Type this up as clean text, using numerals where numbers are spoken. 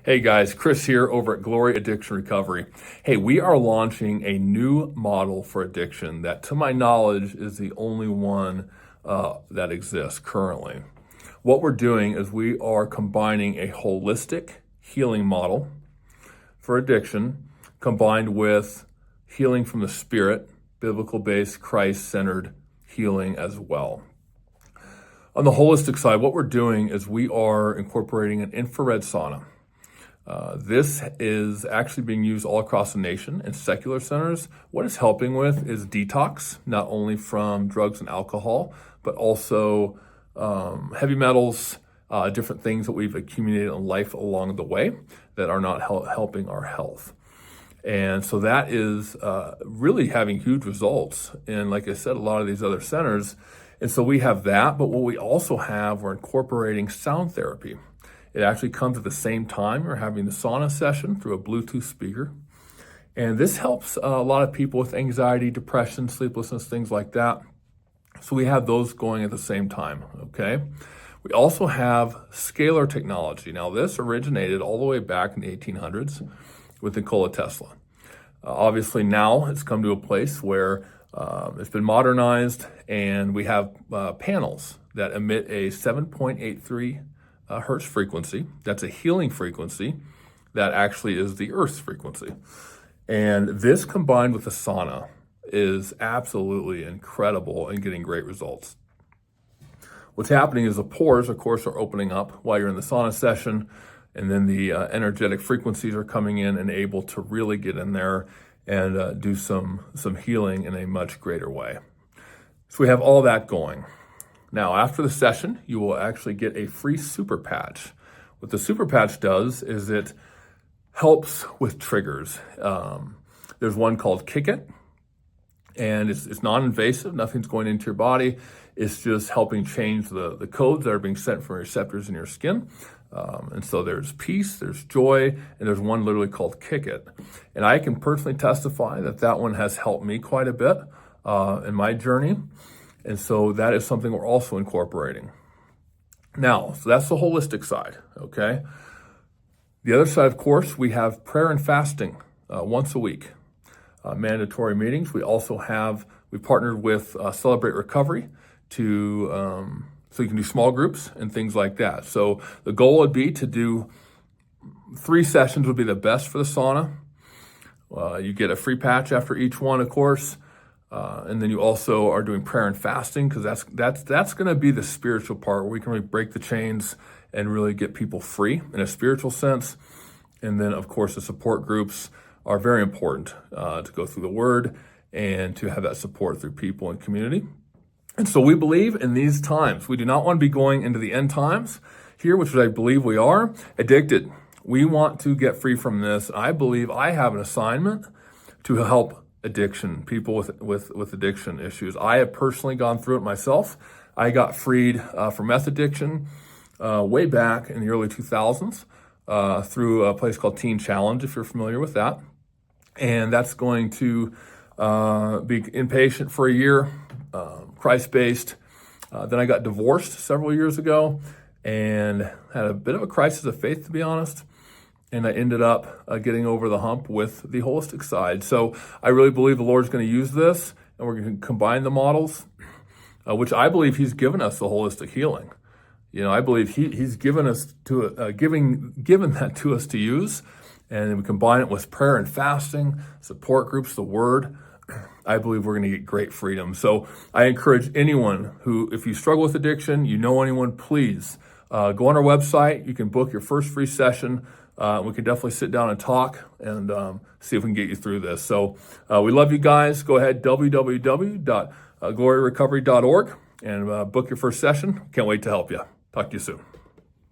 Hey guys, Chris here over at Glory Addiction Recovery. Hey, we are launching a new model for addiction that, to my knowledge, is the only one that exists currently. What we're doing is we are combining a holistic healing model for addiction combined with healing from the spirit, biblical-based, Christ-centered healing as well. On the holistic side, what we're doing is we are incorporating an infrared sauna. This is actually being used all across the nation in secular centers. What it's helping with is detox, not only from drugs and alcohol, but also heavy metals, different things that we've accumulated in life along the way that are not helping our health. And so that is really having huge results in, like I said, a lot of these other centers. And so we have that, but what we also have, we're incorporating sound therapy. It actually comes at the same time. We're having the sauna session through a Bluetooth speaker. And this helps a lot of people with anxiety, depression, sleeplessness, things like that. So we have those going at the same time, okay? We also have Scalar technology. Now this originated all the way back in the 1800s with Nikola Tesla. Obviously now it's come to a place where it's been modernized and we have panels that emit a 7.83 hertz frequency. That's a healing frequency that actually is the Earth's frequency. And this combined with the sauna is absolutely incredible and getting great results. What's happening is the pores, of course, are opening up while you're in the sauna session, and then the energetic frequencies are coming in and able to really get in there and do some healing in a much greater way. So we have all that going. Now, after the session, you will actually get a free super patch. What the super patch does is it helps with triggers. There's one called Kick It, and it's non-invasive. Nothing's going into your body. It's just helping change the codes that are being sent from receptors in your skin. And so there's peace, there's joy, and there's one literally called Kick It. And I can personally testify that one has helped me quite a bit in my journey. And so that is something we're also incorporating. Now, so that's the holistic side, okay? The other side, of course, we have prayer and fasting once a week, mandatory meetings. We also we partnered with Celebrate Recovery so you can do small groups and things like that. So the goal would be to do 3 sessions would be the best for the sauna. You get a free patch after each one, of course. And then you also are doing prayer and fasting because that's going to be the spiritual part where we can really break the chains and really get people free in a spiritual sense. And then, of course, the support groups are very important to go through the Word and to have that support through people and community. And so we believe in these times. We do not want to be going into the end times here, which I believe we are, addicted. We want to get free from this. I believe I have an assignment to help addiction, people with addiction issues. I have personally gone through it myself. I got freed from meth addiction way back in the early 2000s through a place called Teen Challenge, if you're familiar with that. And that's going to be inpatient for a year, Christ-based. Then I got divorced several years ago and had a bit of a crisis of faith, to be honest. And I ended up getting over the hump with the holistic side. So I really believe the Lord's going to use this, and we're going to combine the models, which I believe He's given us the holistic healing. You know, I believe He's given us given that to us to use, and we combine it with prayer and fasting, support groups, the Word. I believe we're going to get great freedom. So I encourage anyone who, if you struggle with addiction, you know anyone, please go on our website. You can book your first free session. We can definitely sit down and talk and see if we can get you through this. So we love you guys. Go ahead, www.gloryrecovery.org, and book your first session. Can't wait to help you. Talk to you soon.